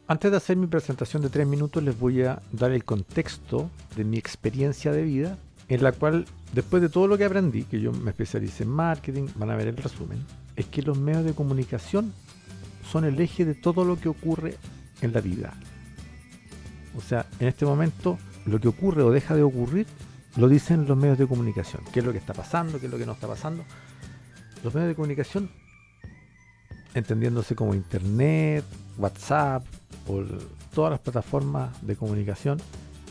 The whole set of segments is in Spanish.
Antes de hacer mi presentación de 3 minutos, les voy a dar el contexto de mi experiencia de vida, en la cual, después de todo lo que aprendí, que yo me especialicé en marketing, van a ver el resumen, es que los medios de comunicación son el eje de todo lo que ocurre en la vida. O sea, en este momento, lo que ocurre o deja de ocurrir, lo dicen los medios de comunicación. ¿Qué es lo que está pasando? ¿Qué es lo que no está pasando? Los medios de comunicación, entendiéndose como internet, WhatsApp o todas las plataformas de comunicación,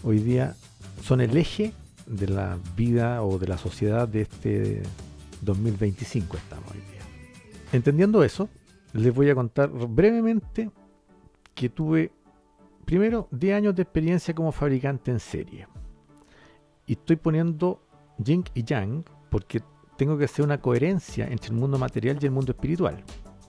hoy día son el eje de la vida o de la sociedad de este 2025 estamos hoy día. Entendiendo eso, les voy a contar brevemente que tuve primero 10 años de experiencia como fabricante en serie. Y estoy poniendo yin y yang porque tengo que hacer una coherencia entre el mundo material y el mundo espiritual.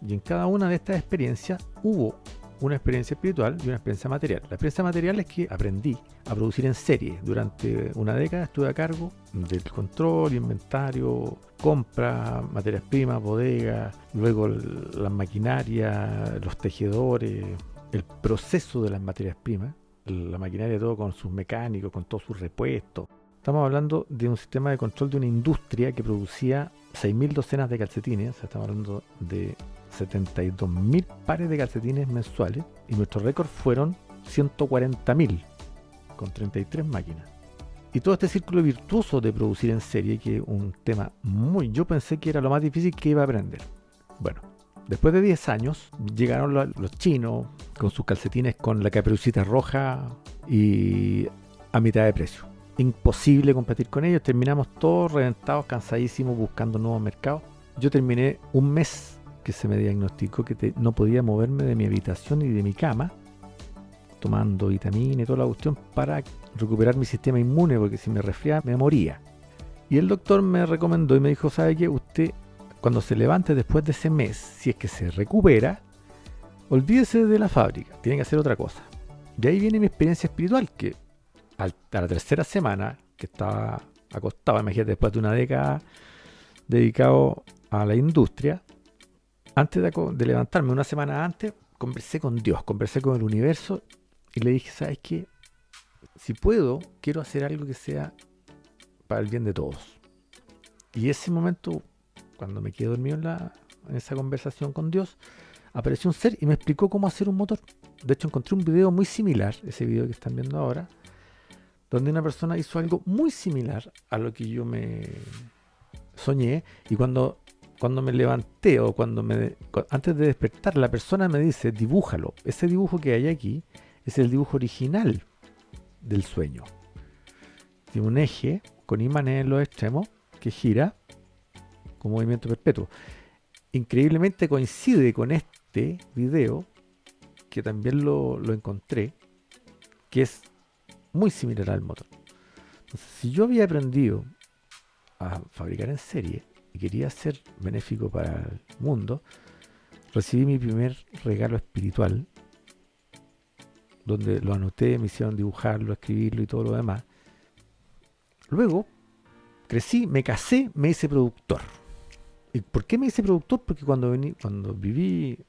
Y en cada una de estas experiencias hubo una experiencia espiritual y una experiencia material. La experiencia material es que aprendí a producir en serie. Durante una década estuve a cargo del control, inventario, compra, materias primas, bodegas, luego las maquinarias, los tejedores, el proceso de las materias primas, la maquinaria todo con sus mecánicos, con todos sus repuestos. Estamos hablando de un sistema de control de una industria que producía 6.000 docenas de calcetines. O sea, estamos hablando de 72.000 pares de calcetines mensuales y nuestro récord fueron 140.000 con 33 máquinas. Y todo este círculo virtuoso de producir en serie, que es un tema yo pensé que era lo más difícil que iba a aprender. Bueno, después de 10 años llegaron los chinos con sus calcetines con la caperucita roja y a mitad de precio. Imposible competir con ellos, terminamos todos reventados, cansadísimos, buscando nuevos mercados. Yo terminé un mes que se me diagnosticó que no podía moverme de mi habitación y de mi cama, tomando vitamina y toda la cuestión para recuperar mi sistema inmune, porque si me resfriaba me moría. Y el doctor me recomendó y me dijo, ¿sabe qué? Usted, cuando se levante después de ese mes, si es que se recupera, olvídese de la fábrica, tiene que hacer otra cosa. De ahí viene mi experiencia espiritual, que a la tercera semana que estaba acostado, imagínate, después de una década dedicado a la industria, antes de levantarme, una semana antes, conversé con Dios, conversé con el universo y le dije, ¿sabes qué? Si puedo, quiero hacer algo que sea para el bien de todos. Y ese momento, cuando me quedé dormido en esa conversación con Dios, apareció un ser y me explicó cómo hacer un motor. De hecho, encontré un video muy similar, ese video que están viendo ahora, donde una persona hizo algo muy similar a lo que yo me soñé. Y cuando me levanté o antes de despertar, la persona me dice, dibújalo. Ese dibujo que hay aquí es el dibujo original del sueño. Tiene un eje con imanes en los extremos que gira con movimiento perpetuo. Increíblemente coincide con este video, que también lo encontré, que es muy similar al motor. Entonces, si yo había aprendido a fabricar en serie y quería ser benéfico para el mundo, recibí mi primer regalo espiritual, donde lo anoté, me hicieron dibujarlo, escribirlo y todo lo demás. Luego crecí, me casé, me hice productor. ¿Y por qué me hice productor? Porque cuando viví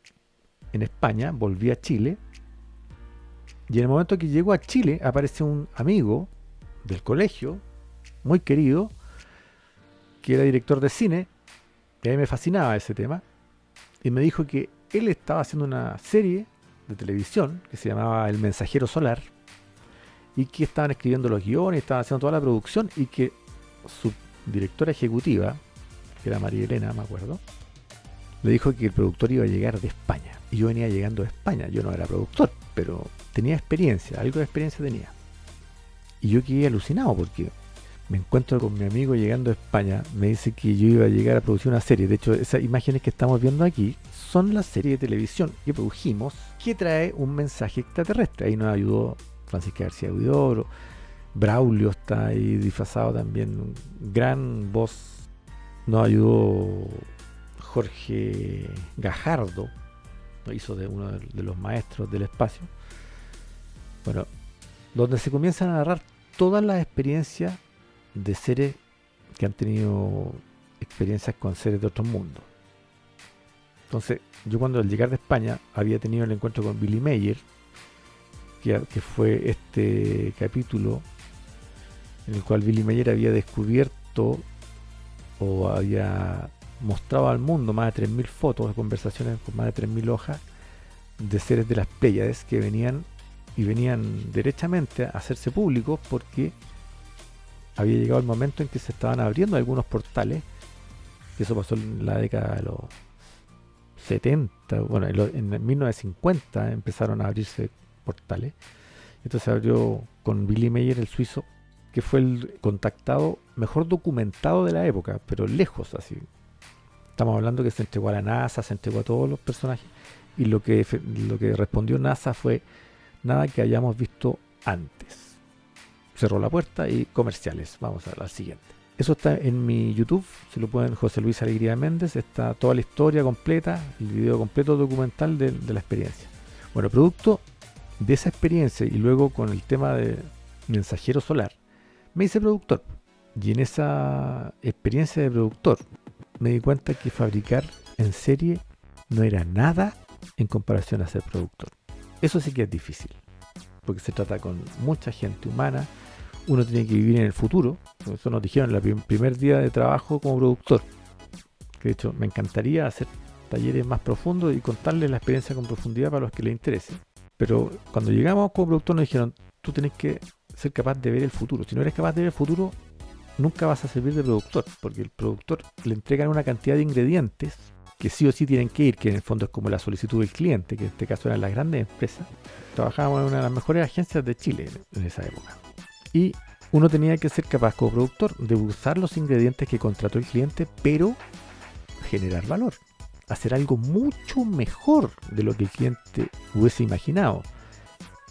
en España, volví a Chile, y en el momento que llego a Chile aparece un amigo del colegio, muy querido, que era director de cine, y a mí me fascinaba ese tema, y me dijo que él estaba haciendo una serie de televisión que se llamaba El Mensajero Solar, y que estaban escribiendo los guiones, estaban haciendo toda la producción, y que su directora ejecutiva, que era María Elena, me acuerdo, le dijo que el productor iba a llegar de España. Y yo venía llegando de España, yo no era productor, pero tenía experiencia, algo de experiencia tenía. Y yo quedé alucinado porque me encuentro con mi amigo llegando de España, me dice que yo iba a llegar a producir una serie. De hecho, esas imágenes que estamos viendo aquí son la serie de televisión que produjimos, que trae un mensaje extraterrestre. Ahí nos ayudó Francisca García Huidobro, Braulio está ahí disfrazado también, gran voz. Nos ayudó Jorge Gajardo, lo hizo de uno de los maestros del espacio. Bueno, donde se comienzan a narrar todas las experiencias de seres que han tenido experiencias con seres de otros mundos. Entonces, yo cuando al llegar de España había tenido el encuentro con Billy Mayer, que fue este capítulo en el cual Billy Mayer había descubierto o había mostrado al mundo más de 3.000 fotos de conversaciones con más de 3.000 hojas de seres de las Pléyades que venían derechamente a hacerse públicos porque había llegado el momento en que se estaban abriendo algunos portales. Eso pasó en la década de los 70, bueno, en 1950 empezaron a abrirse portales. Entonces se abrió con Billy Mayer, el suizo, que fue el contactado mejor documentado de la época, pero lejos así. Estamos hablando que se entregó a la NASA, se entregó a todos los personajes, y lo que respondió NASA fue nada que hayamos visto antes. Cerró la puerta y comerciales. Vamos a la siguiente. Eso está en mi YouTube, si lo pueden, José Luis Alegría Méndez, está toda la historia completa, el video completo documental de la experiencia. Bueno, producto de esa experiencia y luego con el tema de mensajero solar, me hice productor. Y en esa experiencia de productor me di cuenta que fabricar en serie no era nada en comparación a ser productor. Eso sí que es difícil, porque se trata con mucha gente humana. Uno tiene que vivir en el futuro. Eso nos dijeron en el primer día de trabajo como productor. Que de hecho me encantaría hacer talleres más profundos y contarles la experiencia con profundidad para los que les interese. Pero cuando llegamos como productor nos dijeron, tú tenés que ser capaz de ver el futuro. Si no eres capaz de ver el futuro, nunca vas a servir de productor, porque el productor le entregan una cantidad de ingredientes que sí o sí tienen que ir, que en el fondo es como la solicitud del cliente, que en este caso eran las grandes empresas. Trabajábamos en una de las mejores agencias de Chile en esa época. Y uno tenía que ser capaz como productor de usar los ingredientes que contrató el cliente, pero generar valor. Hacer algo mucho mejor de lo que el cliente hubiese imaginado.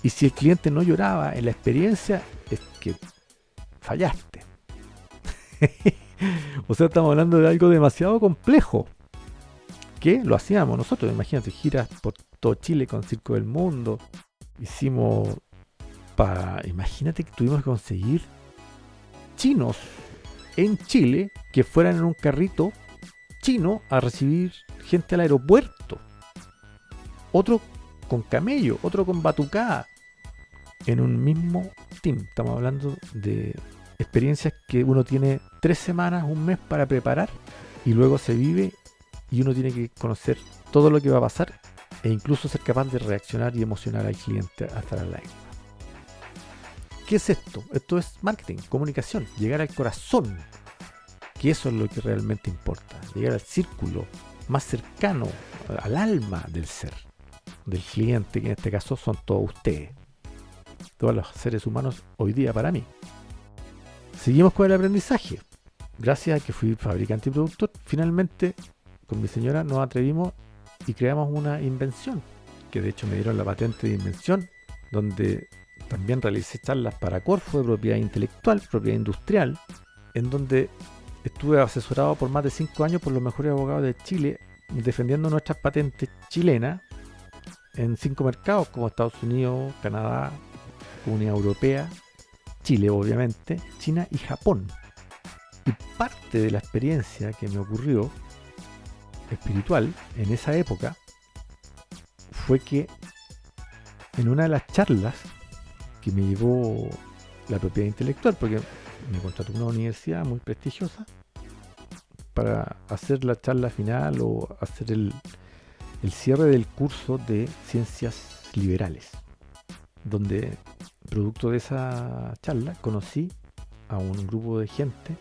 Y si el cliente no lloraba en la experiencia, es que fallaste. O sea, estamos hablando de algo demasiado complejo. Que lo hacíamos nosotros. Imagínate, giras por todo Chile con Circo del Mundo. Hicimos... Imagínate que tuvimos que conseguir chinos en Chile que fueran en un carrito chino a recibir gente al aeropuerto. Otro con camello, otro con batucada. En un mismo team. Estamos hablando de experiencias que uno tiene 3 semanas, un mes para preparar y luego se vive y uno tiene que conocer todo lo que va a pasar e incluso ser capaz de reaccionar y emocionar al cliente hasta la lágrima. ¿Qué es esto? Esto es marketing, comunicación, llegar al corazón, que eso es lo que realmente importa, llegar al círculo más cercano, al alma del ser, del cliente, que en este caso son todos ustedes, todos los seres humanos hoy día para mí. Seguimos con el aprendizaje. Gracias a que fui fabricante y productor, finalmente con mi señora nos atrevimos y creamos una invención, que de hecho me dieron la patente de invención, donde también realicé charlas para Corfo de propiedad intelectual, propiedad industrial, en donde estuve asesorado por más de 5 años por los mejores abogados de Chile, defendiendo nuestras patentes chilenas en 5 mercados como Estados Unidos, Canadá, Comunidad Europea, Chile obviamente, China y Japón. Y parte de la experiencia que me ocurrió espiritual en esa época fue que en una de las charlas que me llevó la propiedad intelectual, porque me contrató una universidad muy prestigiosa para hacer la charla final o hacer el cierre del curso de ciencias liberales, donde producto de esa charla conocí a un grupo de gente,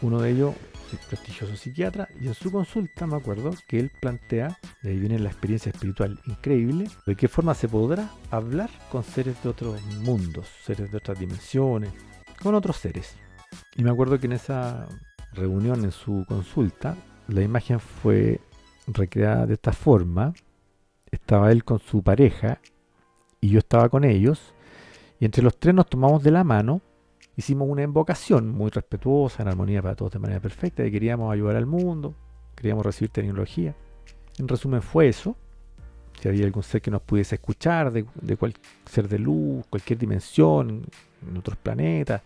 uno de ellos prestigioso psiquiatra, y en su consulta me acuerdo que él plantea, de ahí viene la experiencia espiritual increíble, de qué forma se podrá hablar con seres de otros mundos, seres de otras dimensiones, con otros seres. Y me acuerdo que en esa reunión, en su consulta, la imagen fue recreada de esta forma. Estaba él con su pareja y yo estaba con ellos, y entre los tres nos tomamos de la mano. Hicimos una invocación muy respetuosa, en armonía para todos de manera perfecta, y queríamos ayudar al mundo, queríamos recibir tecnología. En resumen fue eso. Si había algún ser que nos pudiese escuchar, de ser de luz, cualquier dimensión, en otros planetas,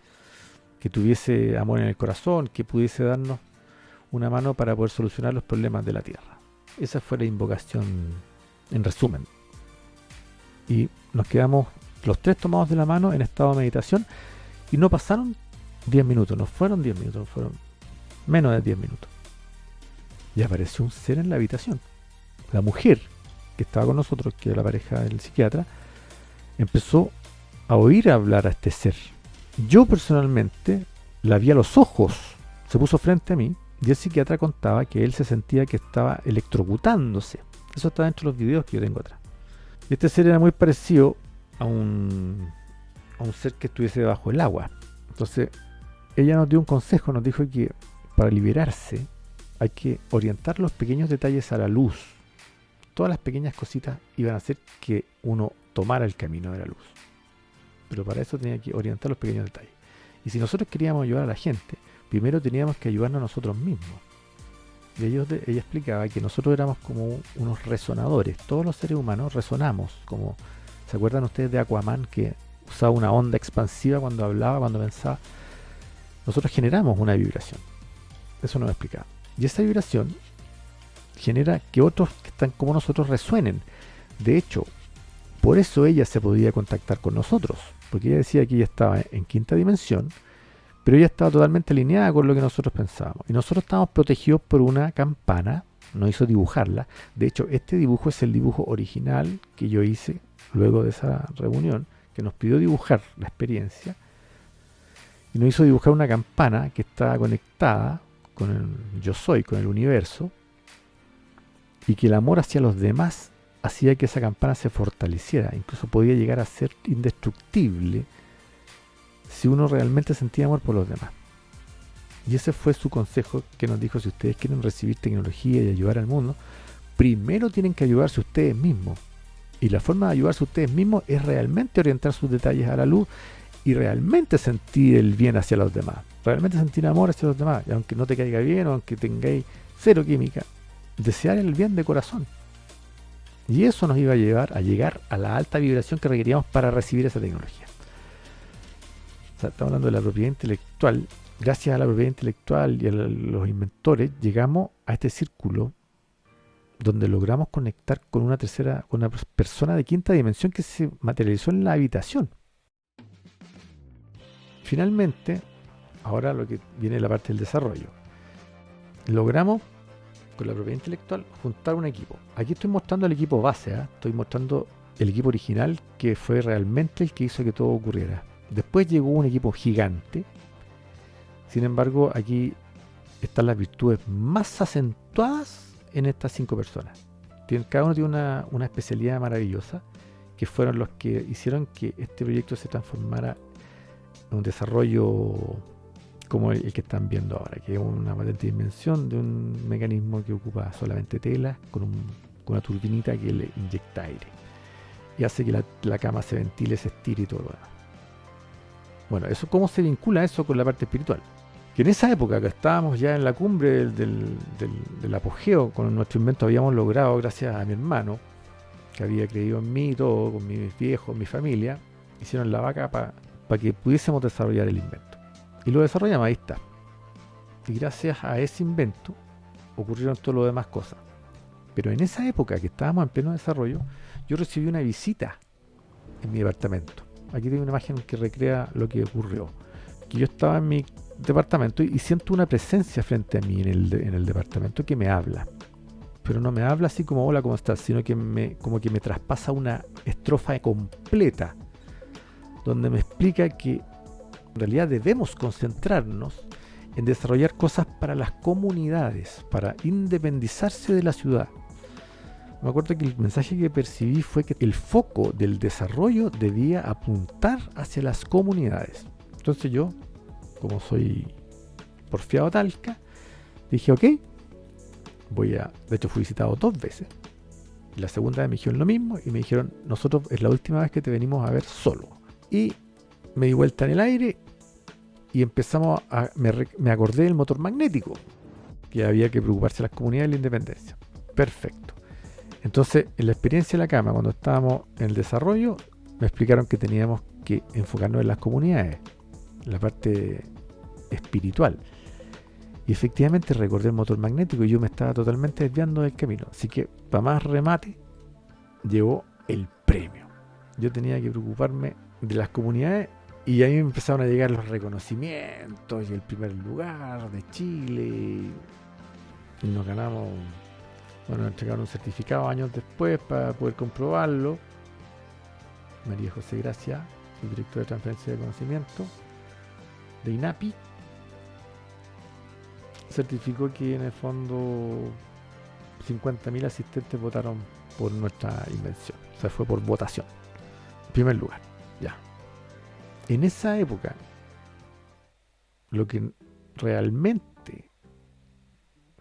que tuviese amor en el corazón, que pudiese darnos una mano para poder solucionar los problemas de la Tierra. Esa fue la invocación en resumen. Y nos quedamos los tres tomados de la mano en estado de meditación y no pasaron 10 minutos, no fueron 10 minutos, fueron menos de 10 minutos. Y apareció un ser en la habitación. La mujer que estaba con nosotros, que era la pareja del psiquiatra, empezó a oír hablar a este ser. Yo personalmente la vi a los ojos, se puso frente a mí y el psiquiatra contaba que él se sentía que estaba electrocutándose. Eso está dentro de los videos que yo tengo atrás. Y este ser era muy parecido a un ser que estuviese debajo del agua. Entonces, ella nos dio un consejo, nos dijo que para liberarse hay que orientar los pequeños detalles a la luz. Todas las pequeñas cositas iban a hacer que uno tomara el camino de la luz. Pero para eso tenía que orientar los pequeños detalles. Y si nosotros queríamos ayudar a la gente, primero teníamos que ayudarnos a nosotros mismos. Y ella explicaba que nosotros éramos como unos resonadores. Todos los seres humanos resonamos. Como, ¿se acuerdan ustedes de Aquaman que usaba una onda expansiva cuando hablaba, cuando pensaba? Nosotros generamos una vibración. Eso nos explicaba. Y esa vibración genera que otros que están como nosotros resuenen. De hecho, por eso ella se podía contactar con nosotros. Porque ella decía que ella estaba en quinta dimensión, pero ella estaba totalmente alineada con lo que nosotros pensábamos. Y nosotros estábamos protegidos por una campana, nos hizo dibujarla. De hecho, este dibujo es el dibujo original que yo hice luego de esa reunión, que nos pidió dibujar la experiencia. Y nos hizo dibujar una campana que estaba conectada con el yo soy, con el universo, y que el amor hacia los demás hacía que esa campana se fortaleciera. Incluso podía llegar a ser indestructible si uno realmente sentía amor por los demás. Y ese fue su consejo que nos dijo: si ustedes quieren recibir tecnología y ayudar al mundo, primero tienen que ayudarse ustedes mismos. Y la forma de ayudarse ustedes mismos es realmente orientar sus detalles a la luz y realmente sentir el bien hacia los demás. Realmente sentir amor hacia los demás. Y aunque no te caiga bien o aunque tengáis cero química, desear el bien de corazón. Y eso nos iba a llegar a la alta vibración que requeríamos para recibir esa tecnología. O sea, estamos hablando de la propiedad intelectual. Gracias a la propiedad intelectual y a los inventores, llegamos a este círculo donde logramos conectar con una persona de quinta dimensión que se materializó en la habitación. Finalmente, ahora lo que viene la parte del desarrollo. Logramos, con la propiedad intelectual, juntar un equipo. Aquí estoy mostrando el equipo base, estoy mostrando el equipo original que fue realmente el que hizo que todo ocurriera. Después llegó un equipo gigante. Sin embargo, aquí están las virtudes más acentuadas en estas 5 personas. Cada uno tiene una especialidad maravillosa, que fueron los que hicieron que este proyecto se transformara en un desarrollo como el que están viendo ahora, que es una patente de invención de un mecanismo que ocupa solamente tela con una turbinita que le inyecta aire y hace que la cama se ventile, se estire y todo lo demás. Bueno, eso, ¿cómo se vincula eso con la parte espiritual? Que en esa época, que estábamos ya en la cumbre del apogeo, con nuestro invento habíamos logrado, gracias a mi hermano, que había creído en mí y todo, con mis viejos, mi familia, hicieron la vaca para que pudiésemos desarrollar el invento. Y lo desarrollamos, ahí está. Y gracias a ese invento ocurrieron todo lo demás cosas. Pero en esa época que estábamos en pleno desarrollo, yo recibí una visita en mi departamento. Aquí tengo una imagen que recrea lo que ocurrió. Que yo estaba en mi departamento y siento una presencia frente a mí en el departamento que me habla. Pero no me habla así como hola, ¿cómo estás? Sino que como que me traspasa una estrofa completa, donde me explica que en realidad debemos concentrarnos en desarrollar cosas para las comunidades, para independizarse de la ciudad. Me acuerdo que el mensaje que percibí fue que el foco del desarrollo debía apuntar hacia las comunidades. Entonces yo, como soy porfiado talca, dije ok, de hecho fui visitado 2 veces. La segunda vez me dijeron lo mismo y me dijeron, nosotros es la última vez que te venimos a ver solo. Y me di vuelta en el aire y me acordé del motor magnético, que había que preocuparse de las comunidades y la independencia. Perfecto. Entonces, en la experiencia de la cama, cuando estábamos en el desarrollo, me explicaron que teníamos que enfocarnos en las comunidades, en la parte espiritual. Y efectivamente recordé el motor magnético y yo me estaba totalmente desviando del camino. Así que, para más remate, llegó el premio. yo tenía que preocuparme de las comunidades y ahí me empezaron a llegar los reconocimientos y el primer lugar de Chile y nos ganamos, bueno, nos entregaron un certificado años después para poder comprobarlo. María José Gracia, el director de transferencia de conocimiento de INAPI, certificó que en el fondo 50.000 asistentes votaron por nuestra invención. O sea, fue por votación. En primer lugar, ya. En esa época, lo que realmente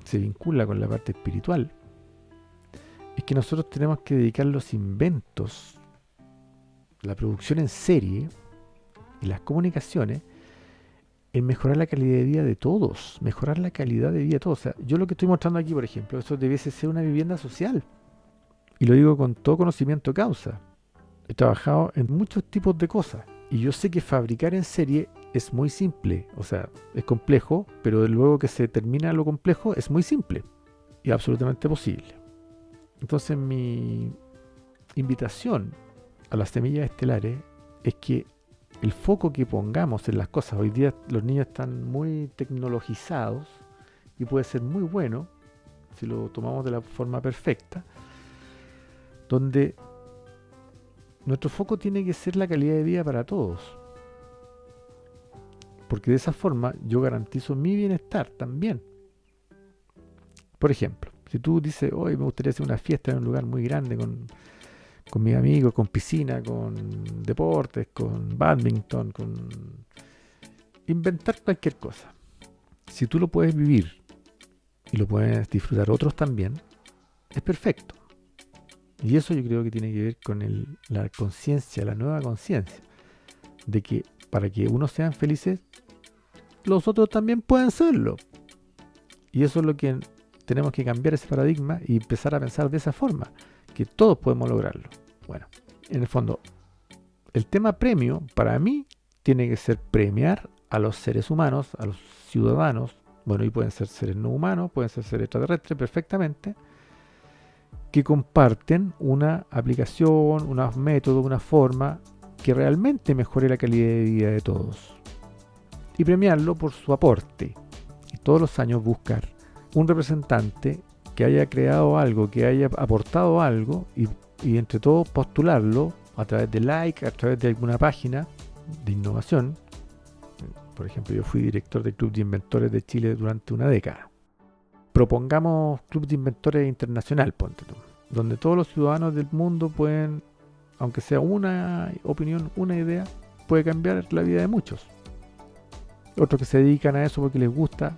se vincula con la parte espiritual es que nosotros tenemos que dedicar los inventos, la producción en serie y las comunicaciones en mejorar la calidad de vida de todos, mejorar la calidad de vida de todos. O sea, yo lo que estoy mostrando aquí, por ejemplo, eso debiese ser una vivienda social. Y lo digo con todo conocimiento de causa. He trabajado en muchos tipos de cosas. Y yo sé que fabricar en serie es muy simple. O sea, es complejo, pero luego que se termina lo complejo es muy simple. Y absolutamente posible. Entonces mi invitación a las semillas estelares es que el foco que pongamos en las cosas, hoy día los niños están muy tecnologizados y puede ser muy bueno si lo tomamos de la forma perfecta, donde nuestro foco tiene que ser la calidad de vida para todos, porque de esa forma yo garantizo mi bienestar también. Por ejemplo, si tú dices, hoy me gustaría hacer una fiesta en un lugar muy grande con mis amigos, con piscina, con deportes, con badminton, con inventar cualquier cosa. Si tú lo puedes vivir y lo puedes disfrutar otros también, es perfecto. Y eso yo creo que tiene que ver con la conciencia, la nueva conciencia, de que para que unos sean felices, los otros también pueden serlo. Y eso es lo que tenemos que cambiar, ese paradigma, y empezar a pensar de esa forma, que todos podemos lograrlo. Bueno, en el fondo, el tema premio, para mí, tiene que ser premiar a los seres humanos, a los ciudadanos, bueno, y pueden ser seres no humanos, pueden ser seres extraterrestres perfectamente, que comparten una aplicación, unos métodos, una forma que realmente mejore la calidad de vida de todos. Y premiarlo por su aporte. Y todos los años buscar un representante que haya creado algo, que haya aportado algo y entre todos postularlo a través de like, a través de alguna página de innovación. Por ejemplo, yo fui director del Club de Inventores de Chile durante una década. Propongamos Club de Inventores Internacional, ponte tú, donde todos los ciudadanos del mundo pueden, aunque sea una opinión, una idea, puede cambiar la vida de muchos. Otros que se dedican a eso porque les gusta,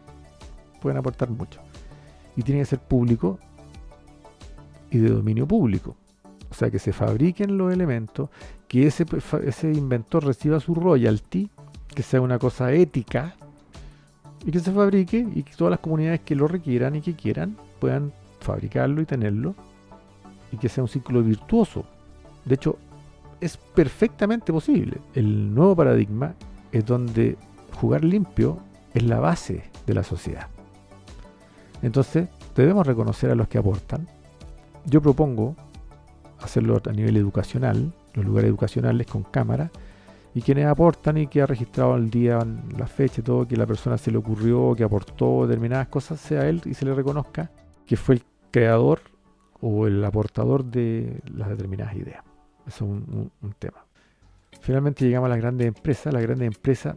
pueden aportar mucho. Y tiene que ser público y de dominio público. O sea, que se fabriquen los elementos, que ese inventor reciba su royalty, que sea una cosa ética, y que se fabrique y que todas las comunidades que lo requieran y que quieran puedan fabricarlo y tenerlo, y que sea un ciclo virtuoso. De hecho, es perfectamente posible. El nuevo paradigma es donde jugar limpio es la base de la sociedad. Entonces, debemos reconocer a los que aportan. Yo propongo hacerlo a nivel educacional, los lugares educacionales con cámara, y quienes aportan y que ha registrado el día, la fecha y todo, que la persona se le ocurrió, que aportó determinadas cosas, sea él y se le reconozca que fue el creador o el aportador de las determinadas ideas. Eso es un tema. Finalmente llegamos a las grandes empresas. Las grandes empresas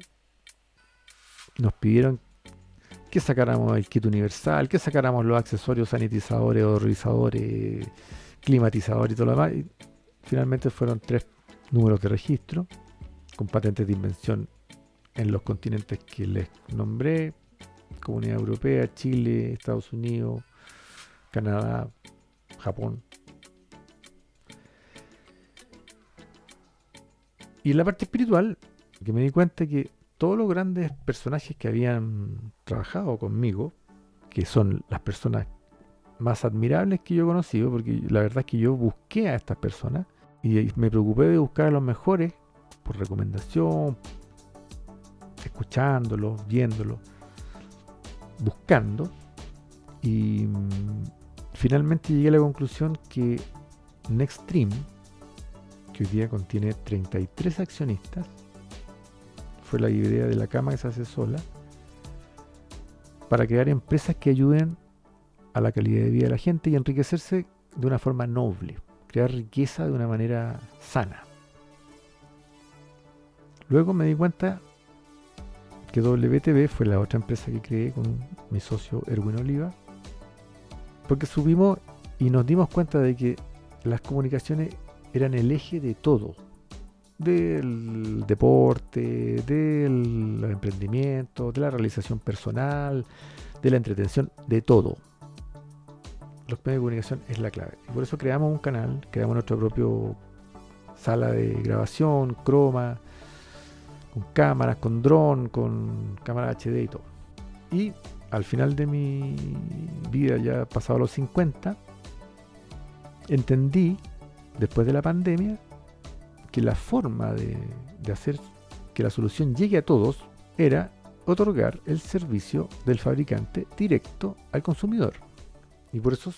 nos pidieron que sacáramos el kit universal, que sacáramos los accesorios sanitizadores, odorizadores, climatizadores y todo lo demás. Y finalmente fueron 3 números de registro con patentes de invención en los continentes que les nombré: Comunidad Europea, Chile, Estados Unidos, Canadá, Japón. Y en la parte espiritual, que me di cuenta que todos los grandes personajes que habían trabajado conmigo, que son las personas más admirables que yo he conocido, porque la verdad es que yo busqué a estas personas y me preocupé de buscar a los mejores por recomendación, escuchándolos, viéndolos, buscando, y finalmente llegué a la conclusión que Nextstream, que que hoy día contiene 33 accionistas. Fue la idea de la cama que se hace sola, para crear empresas que ayuden a la calidad de vida de la gente y enriquecerse de una forma noble, crear riqueza de una manera sana. Luego me di cuenta que WTB fue la otra empresa que creé con mi socio Erwin Oliva, porque subimos y nos dimos cuenta de que las comunicaciones eran el eje de todo, del deporte, del emprendimiento, de la realización personal, de la entretención, de todo. Los medios de comunicación es la clave. Y por eso creamos un canal, creamos nuestra propia sala de grabación, croma, con cámaras, con dron, con cámara HD y todo. Y al final de mi vida, ya pasado los 50, entendí, después de la pandemia, que la forma de hacer que la solución llegue a todos era otorgar el servicio del fabricante directo al consumidor. Y por eso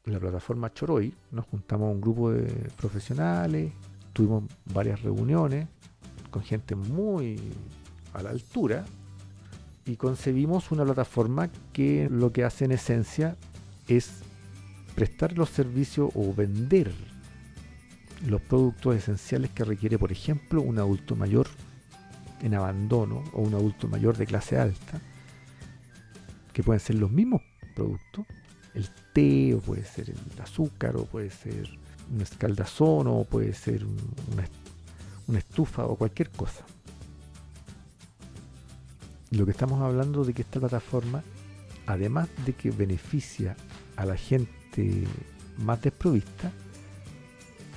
en la plataforma Choroy nos juntamos un grupo de profesionales, tuvimos varias reuniones con gente muy a la altura y concebimos una plataforma que lo que hace en esencia es prestar los servicios o vender los productos esenciales que requiere, por ejemplo, un adulto mayor en abandono o un adulto mayor de clase alta, que pueden ser los mismos productos, el té, o puede ser el azúcar, o puede ser un escaldazón, o puede ser una estufa, o cualquier cosa. Lo que estamos hablando de que esta plataforma, además de que beneficia a la gente más desprovista,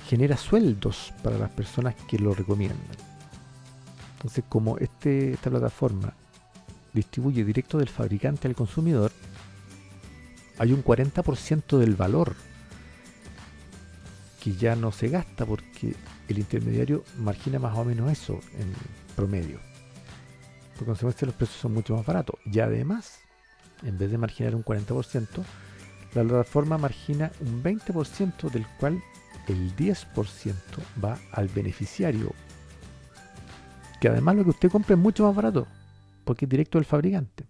genera sueldos para las personas que lo recomiendan. Entonces, como esta plataforma distribuye directo del fabricante al consumidor, hay un 40% del valor que ya no se gasta porque el intermediario margina más o menos eso en promedio. Por consecuencia, los precios son mucho más baratos. Y además, en vez de marginar un 40%, la plataforma margina un 20%, del cual el 10% va al beneficiario. Que además lo que usted compra es mucho más barato, porque es directo del fabricante.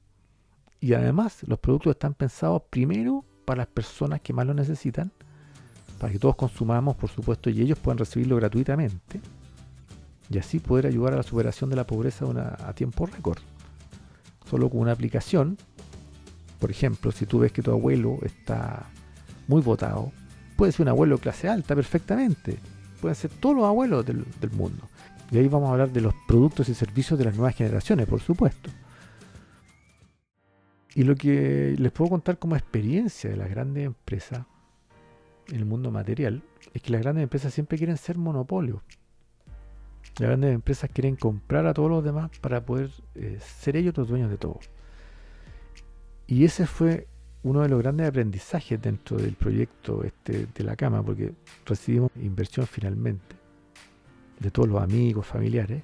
Y además los productos están pensados primero para las personas que más lo necesitan, para que todos consumamos, por supuesto, y ellos puedan recibirlo gratuitamente, y así poder ayudar a la superación de la pobreza a tiempo récord. Solo con una aplicación, por ejemplo, si tú ves que tu abuelo está muy botado, puede ser un abuelo de clase alta perfectamente, pueden ser todos los abuelos del mundo. Y ahí vamos a hablar de los productos y servicios de las nuevas generaciones, por supuesto. Y lo que les puedo contar como experiencia de las grandes empresas en el mundo material es que las grandes empresas siempre quieren ser monopolios. Las grandes empresas quieren comprar a todos los demás para poder ser ellos los dueños de todo. Y ese fue uno de los grandes aprendizajes dentro del proyecto de la cama, porque recibimos inversión finalmente de todos los amigos, familiares,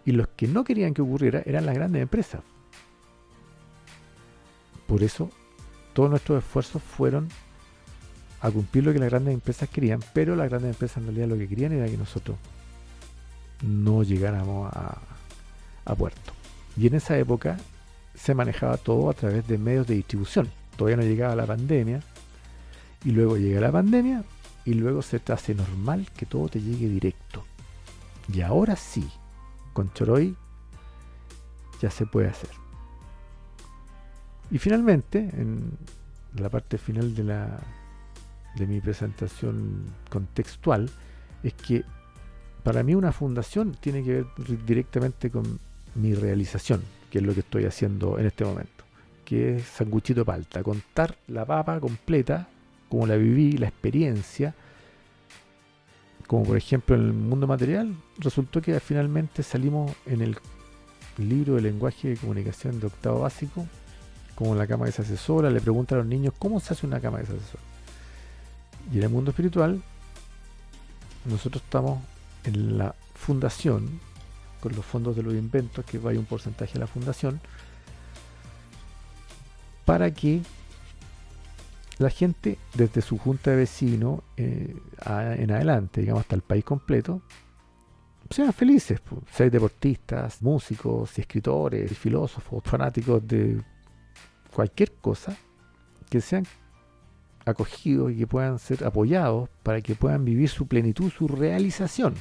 y los que no querían que ocurriera eran las grandes empresas. Por eso todos nuestros esfuerzos fueron a cumplir lo que las grandes empresas querían, pero las grandes empresas en realidad lo que querían era que nosotros no llegáramos a puerto. Y en esa época se manejaba todo a través de medios de distribución. Todavía no llegaba la pandemia, y luego llega la pandemia, y luego se te hace normal que todo te llegue directo. Y ahora sí, con Choroy ya se puede hacer. Y finalmente, en la parte final de mi presentación contextual, es que para mí una fundación tiene que ver directamente con mi realización, que es lo que estoy haciendo en este momento, que es Sanguchito Palta, contar la papa completa, como la viví, la experiencia, como por ejemplo en el mundo material. Resultó que finalmente salimos en el libro de lenguaje de comunicación de octavo básico, como la cama que se hace sola. Le preguntan a los niños cómo se hace una cama que se hace sola. Y en el mundo espiritual, nosotros estamos en la fundación, con los fondos de los inventos, que vaya un porcentaje a la fundación, para que la gente desde su junta de vecinos en adelante, digamos hasta el país completo, sean felices, pues. Si hay deportistas, músicos, escritores, filósofos, fanáticos de cualquier cosa, que sean acogidos y que puedan ser apoyados para que puedan vivir su plenitud, su realización.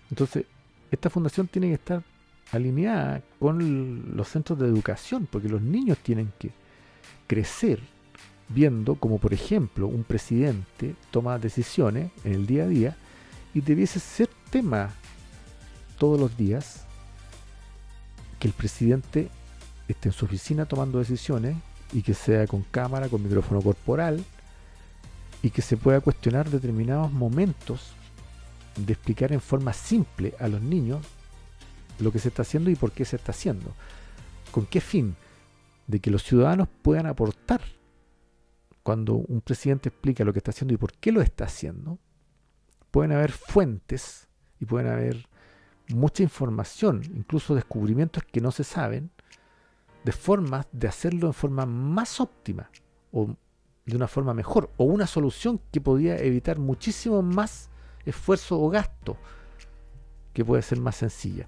Entonces, esta fundación tiene que estar alineada con los centros de educación, porque los niños tienen que crecer viendo como, por ejemplo, un presidente toma decisiones en el día a día y debiese ser tema todos los días que el presidente esté en su oficina tomando decisiones y que sea con cámara, con micrófono corporal y que se pueda cuestionar determinados momentos de explicar en forma simple a los niños lo que se está haciendo y por qué se está haciendo. ¿Con qué fin? De que los ciudadanos puedan aportar cuando un presidente explica lo que está haciendo y por qué lo está haciendo. Pueden haber fuentes y pueden haber mucha información, incluso descubrimientos que no se saben, de formas de hacerlo en forma más óptima o de una forma mejor, o una solución que podría evitar muchísimo más esfuerzo o gasto, que puede ser más sencilla.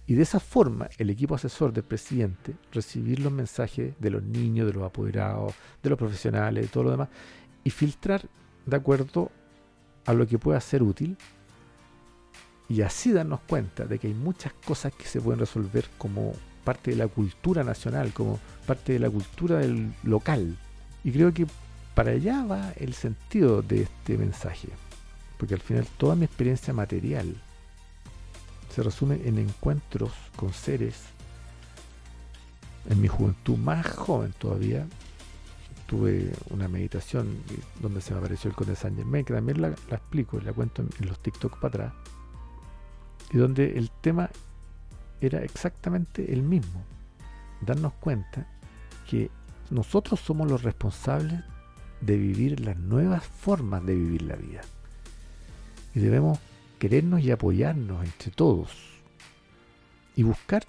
Y de esa forma, el equipo asesor del presidente recibir los mensajes de los niños, de los apoderados, de los profesionales, de todo lo demás, y filtrar de acuerdo a lo que pueda ser útil, y así darnos cuenta de que hay muchas cosas que se pueden resolver como parte de la cultura nacional, como parte de la cultura del local. Y creo que para allá va el sentido de este mensaje, porque al final toda mi experiencia material se resume en encuentros con seres. En mi juventud más joven todavía tuve una meditación donde se me apareció el Conde Saint Germain, que también la explico y la cuento en los TikTok para atrás, y donde el tema era exactamente el mismo: darnos cuenta que nosotros somos los responsables de vivir las nuevas formas de vivir la vida, y debemos querernos y apoyarnos entre todos y buscar.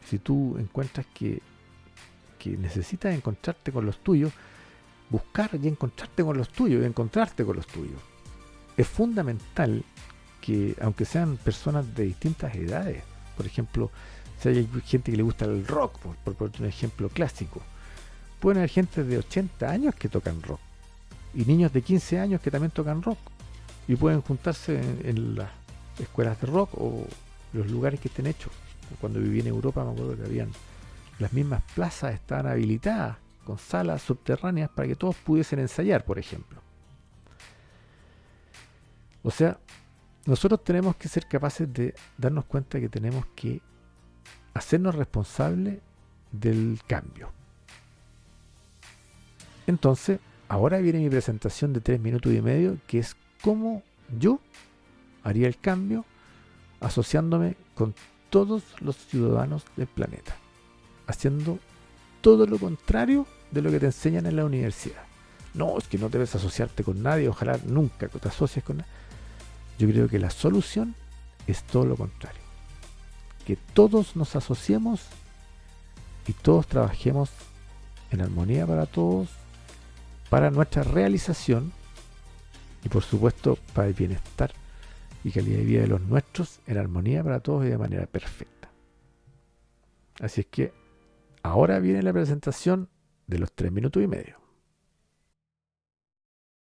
Si tú encuentras que necesitas encontrarte con los tuyos, buscar y encontrarte con los tuyos y encontrarte con los tuyos. Es fundamental que, aunque sean personas de distintas edades, por ejemplo, si hay gente que le gusta el rock, por poner un ejemplo clásico, pueden haber gente de 80 años que tocan rock y niños de 15 años que también tocan rock, y pueden juntarse en las escuelas de rock o los lugares que estén hechos. Cuando viví en Europa me acuerdo que habían las mismas plazas, estaban habilitadas con salas subterráneas para que todos pudiesen ensayar, por ejemplo. O sea, nosotros tenemos que ser capaces de darnos cuenta que tenemos que hacernos responsables del cambio. Entonces, ahora viene mi presentación de 3 minutos y medio, que es cómo yo haría el cambio asociándome con todos los ciudadanos del planeta, haciendo todo lo contrario de lo que te enseñan en la universidad. No, es que no debes asociarte con nadie, ojalá nunca te asocies con nadie. Yo creo que la solución es todo lo contrario, que todos nos asociemos y todos trabajemos en armonía para todos, para nuestra realización y por supuesto para el bienestar y calidad de vida de los nuestros, en armonía para todos y de manera perfecta. Así es que ahora viene la presentación de los 3 minutos y medio.